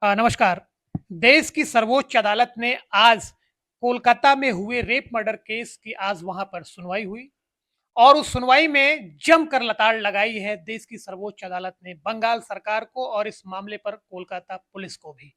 नमस्कार। देश की सर्वोच्च अदालत ने आज कोलकाता में हुए रेप मर्डर केस की आज वहाँ पर सुनवाई हुई और उस सुनवाई में जमकर लताड़ लगाई है देश की सर्वोच्च अदालत ने बंगाल सरकार को और इस मामले पर कोलकाता पुलिस को भी।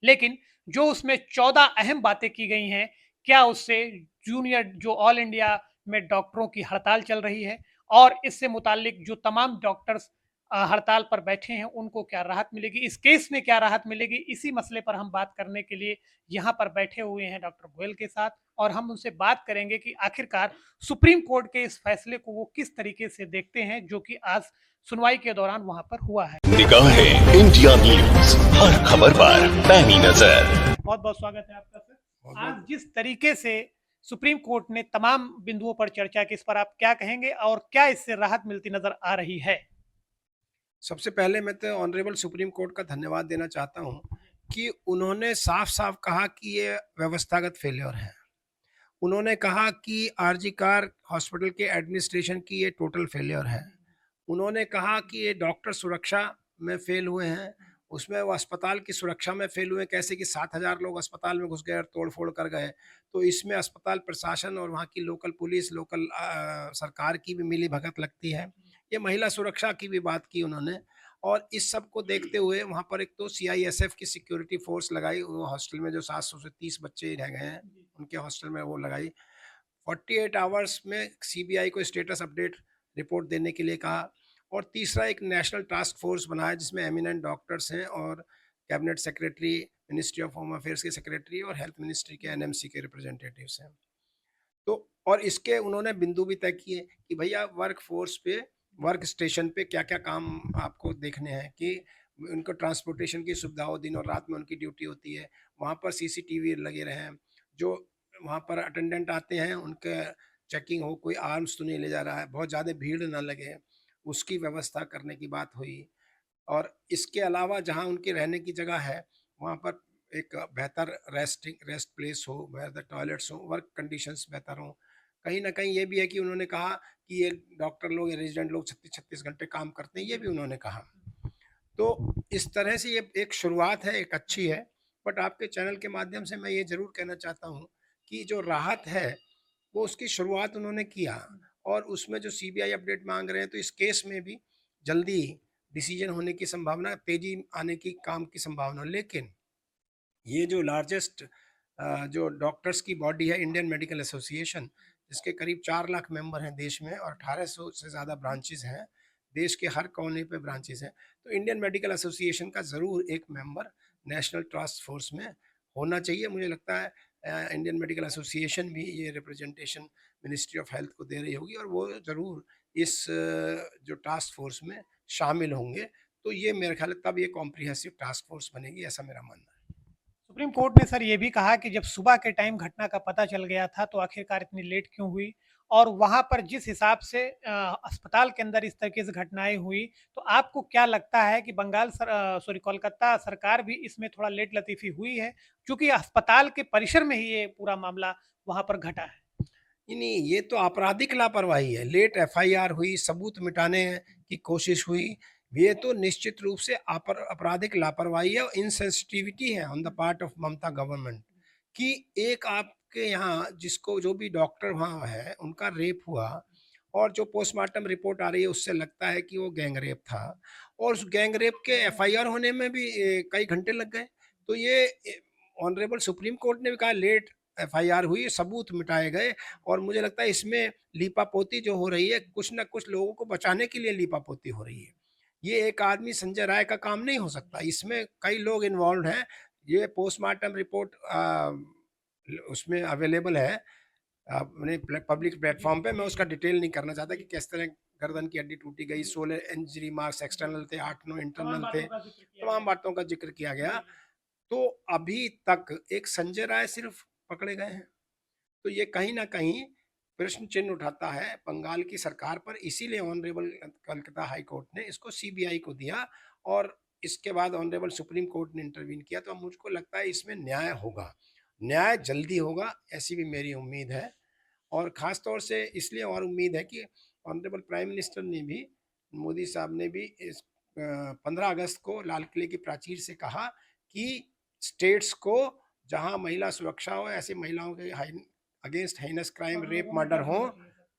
लेकिन जो उसमें 14 अहम बातें की गई हैं, क्या उससे जूनियर जो ऑल इंडिया में डॉक्टरों की हड़ताल चल रही है और इससे मुताल्लिक जो तमाम डॉक्टर्स हड़ताल पर बैठे हैं, उनको क्या राहत मिलेगी? इस केस में क्या राहत मिलेगी? इसी मसले पर हम बात करने के लिए यहाँ पर बैठे हुए हैं डॉक्टर गोयल के साथ और हम उनसे बात करेंगे कि आखिरकार सुप्रीम कोर्ट के इस फैसले को वो किस तरीके से देखते हैं, जो कि आज सुनवाई के दौरान वहाँ पर हुआ है। निगाहें इंडिया न्यूज, हर खबर पर पैनी नजर। बहुत-बहुत स्वागत है आपका सर। आज जिस तरीके से सुप्रीम कोर्ट ने तमाम बिंदुओं पर चर्चा की, इस पर आप क्या कहेंगे और क्या इससे राहत मिलती नज़र आ रही है? सबसे पहले मैं तो ऑनरेबल सुप्रीम कोर्ट का धन्यवाद देना चाहता हूँ कि उन्होंने साफ-साफ कहा कि ये व्यवस्थागत फेल्योर है। उन्होंने कहा कि आरजी कार हॉस्पिटल के एडमिनिस्ट्रेशन की ये टोटल फेल्योर है। उन्होंने कहा कि ये डॉक्टर सुरक्षा में फेल हुए हैं, उसमें वो अस्पताल की सुरक्षा में फेल हुए, कैसे कि 7,000 लोग अस्पताल में घुस गए और तोड़-फोड़ कर गए। तो इसमें अस्पताल प्रशासन और वहाँ की लोकल पुलिस, लोकल सरकार की भी मिली-भगत लगती है। ये महिला सुरक्षा की भी बात की उन्होंने और इस सब को देखते हुए वहाँ पर एक तो सीआईएसएफ की सिक्योरिटी फोर्स लगाई, वो हॉस्टल में जो 700 से 30 बच्चे रह गए हैं, उनके हॉस्टल में वो लगाई। 48 आवर्स में सीबीआई को स्टेटस अपडेट रिपोर्ट देने के लिए कहा और तीसरा एक नेशनल टास्क फोर्स बनाया जिसमें एमिनेंट डॉक्टर्स हैं और cabinet secretary, ministry of home affairs के सेक्रेटरी और हेल्थ मिनिस्ट्री के एनएमसी के रिप्रेजेंटेटिव्स हैं। तो और इसके उन्होंने बिंदु भी तय किए कि भैया वर्क फोर्स पे, वर्क स्टेशन पे क्या-क्या काम आपको देखने हैं कि उनको ट्रांसपोर्टेशन की सुविधा हो, दिन और रात में उनकी ड्यूटी होती है। वहाँ पर सीसीटीवी लगे रहें, जो वहाँ पर अटेंडेंट आते हैं उनके चेकिंग हो, कोई आर्म्स तो नहीं ले जा रहा है, बहुत ज़्यादा भीड़ ना लगे, उसकी व्यवस्था करने की बात हुई। और इसके अलावा जहाँ उनके रहने की जगह है, वहाँ पर एक बेहतर रेस्ट प्लेस हो, बेहतर टॉयलेट्स हों, वर्क कंडीशंस बेहतर हों। कहीं न कहीं ये भी है कि उन्होंने कहा कि ये डॉक्टर लोग या रेज़िडेंट लोग 36-36 घंटे काम करते हैं, ये भी उन्होंने कहा। तो इस तरह से ये एक शुरुआत है, एक अच्छी है, बट आपके चैनल के माध्यम से मैं ये ज़रूर कहना चाहता हूँ कि जो राहत है, वो उसकी शुरुआत उन्होंने किया और उसमें जो सीबीआई अपडेट माँग रहे हैं, तो इस केस में भी जल्दी डिसीजन होने की संभावना, तेज़ी आने की काम की संभावना। लेकिन ये जो लार्जेस्ट जो डॉक्टर्स की बॉडी है, इंडियन मेडिकल एसोसिएशन, जिसके करीब 4 लाख मेंबर हैं देश में और 1800 से ज़्यादा ब्रांचेज़ हैं, देश के हर कोने पे ब्रांचेज़ हैं। तो इंडियन मेडिकल एसोसिएशन का ज़रूर एक मेंबर नेशनल टास्क फोर्स में होना चाहिए। मुझे लगता है इंडियन मेडिकल एसोसिएशन भी ये रिप्रेजेंटेशन मिनिस्ट्री ऑफ हेल्थ को दे रही होगी और वो ज़रूर इस जो टास्क फोर्स में शामिल होंगे। तो ये मेरे ख्याल है तब ये कॉम्प्रिहेंसिव टास्क फोर्स बनेगी, ऐसा मेरा मानना है। सुप्रीम कोर्ट ने सर ये भी कहा कि जब सुबह के टाइम घटना का पता चल गया था, तो आखिरकार इतनी लेट क्यों हुई? और वहाँ पर जिस हिसाब से अस्पताल के अंदर इस तरीके से घटनाएँ हुई, तो आपको क्या लगता है कि कोलकाता सरकार भी इसमें थोड़ा लेट लतीफ़ी हुई है? चूँकि अस्पताल के परिसर में ही ये पूरा मामला वहाँ पर घटा है। नहीं, ये तो आपराधिक लापरवाही है। लेट एफआईआर हुई, सबूत मिटाने की कोशिश हुई। ये तो निश्चित रूप से आपराधिक लापरवाही है और इनसेंसिटिविटी है on the part of Mamata government कि एक आपके यहाँ जिसको जो भी डॉक्टर वहाँ है, उनका रेप हुआ और जो पोस्टमार्टम रिपोर्ट आ रही है उससे लगता है कि वो गैंग रेप था और उस गैंग रेप के एफआईआर होने में भी कई घंटे लग गए। तो ये ऑनरेबल सुप्रीम कोर्ट ने भी कहा लेट एफआईआर हुई, सबूत मिटाए गए और मुझे लगता है इसमें लीपापोती जो हो रही है, कुछ न कुछ लोगों को बचाने के लिए लीपापोती हो रही है। ये एक आदमी संजय राय का काम नहीं हो सकता, इसमें कई लोग इन्वॉल्व्ड हैं। ये पोस्टमार्टम रिपोर्ट उसमें अवेलेबल है अपने पब्लिक प्लेटफ़ॉर्म पे। मैं उसका डिटेल नहीं करना चाहता कि किस तरह गर्दन की हड्डी टूटी गई, 16 इंजरी मार्क्स एक्सटर्नल थे, 8-9 इंटरनल थे, तमाम बातों का ज़िक्र किया गया। तो अभी तक एक संजय राय सिर्फ़ पकड़े गए हैं। तो ये कहीं न कहीं प्रश्न चिन्ह उठाता है बंगाल की सरकार पर, इसीलिए ऑनरेबल कलकत्ता हाई कोर्ट ने इसको सीबीआई को दिया और इसके बाद ऑनरेबल सुप्रीम कोर्ट ने इंटरवीन किया। तो अब मुझको लगता है इसमें न्याय होगा, न्याय जल्दी होगा, ऐसी भी मेरी उम्मीद है। और ख़ास तौर से इसलिए और उम्मीद है कि ऑनरेबल प्राइम मिनिस्टर ने भी, मोदी साहब ने भी इस 15 अगस्त को लाल किले की प्राचीर से कहा कि स्टेट्स को जहां महिला सुरक्षा हो, ऐसी महिलाओं के against highness crime, rape, murder हो,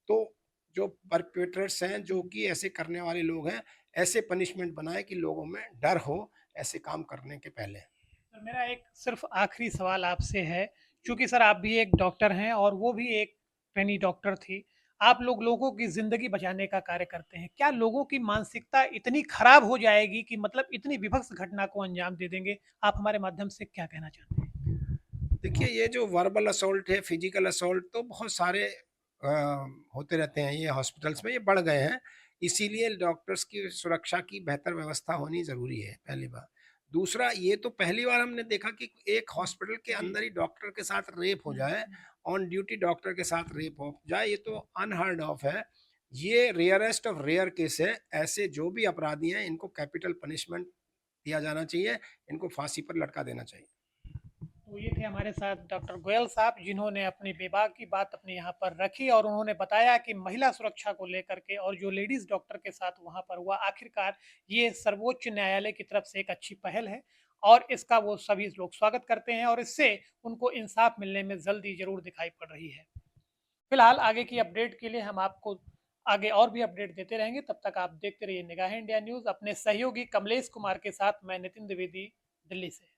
तो जो परपेट्रेटर्स हैं, जो कि ऐसे करने वाले लोग हैं, ऐसे पनिशमेंट बनाए कि लोगों में डर हो ऐसे काम करने के पहले। सर मेरा एक सिर्फ आखिरी सवाल आपसे है, चूँकि सर आप भी एक डॉक्टर हैं और वो भी एक ट्रेनी डॉक्टर थी। आप लोगों की ज़िंदगी बचाने का कार्य करते हैं। क्या लोगों की मानसिकता इतनी खराब हो जाएगी कि मतलब इतनी विभत्स घटना को अंजाम दे देंगे? आप हमारे माध्यम से क्या कहना चाहते हैं? देखिए, ये जो वर्बल असॉल्ट है, फिजिकल असॉल्ट तो बहुत सारे होते रहते हैं, ये हॉस्पिटल्स में ये बढ़ गए हैं। इसीलिए डॉक्टर्स की सुरक्षा की बेहतर व्यवस्था होनी ज़रूरी है, पहली बात। दूसरा, ये तो पहली बार हमने देखा कि एक हॉस्पिटल के अंदर ही डॉक्टर के साथ रेप हो जाए, ऑन ड्यूटी डॉक्टर के साथ रेप हो जाए, ये तो अनहर्ड ऑफ है। ये रेयरेस्ट ऑफ रेयर केस है। ऐसे जो भी अपराधी हैं, इनको कैपिटल पनिशमेंट दिया जाना चाहिए, इनको फांसी पर लटका देना चाहिए। तो ये थे हमारे साथ डॉक्टर गोयल साहब, जिन्होंने अपनी बेबाक की बात अपने यहाँ पर रखी और उन्होंने बताया कि महिला सुरक्षा को लेकर के और जो लेडीज़ डॉक्टर के साथ वहाँ पर हुआ, आखिरकार ये सर्वोच्च न्यायालय की तरफ से एक अच्छी पहल है और इसका वो सभी लोग स्वागत करते हैं और इससे उनको इंसाफ मिलने में जल्दी ज़रूर दिखाई पड़ रही है। फिलहाल आगे की अपडेट के लिए हम आपको आगे और भी अपडेट देते रहेंगे। तब तक आप देखते रहिए निगाहें इंडिया न्यूज़। अपने सहयोगी कमलेश कुमार के साथ मैं नितिन द्विवेदी, दिल्ली से।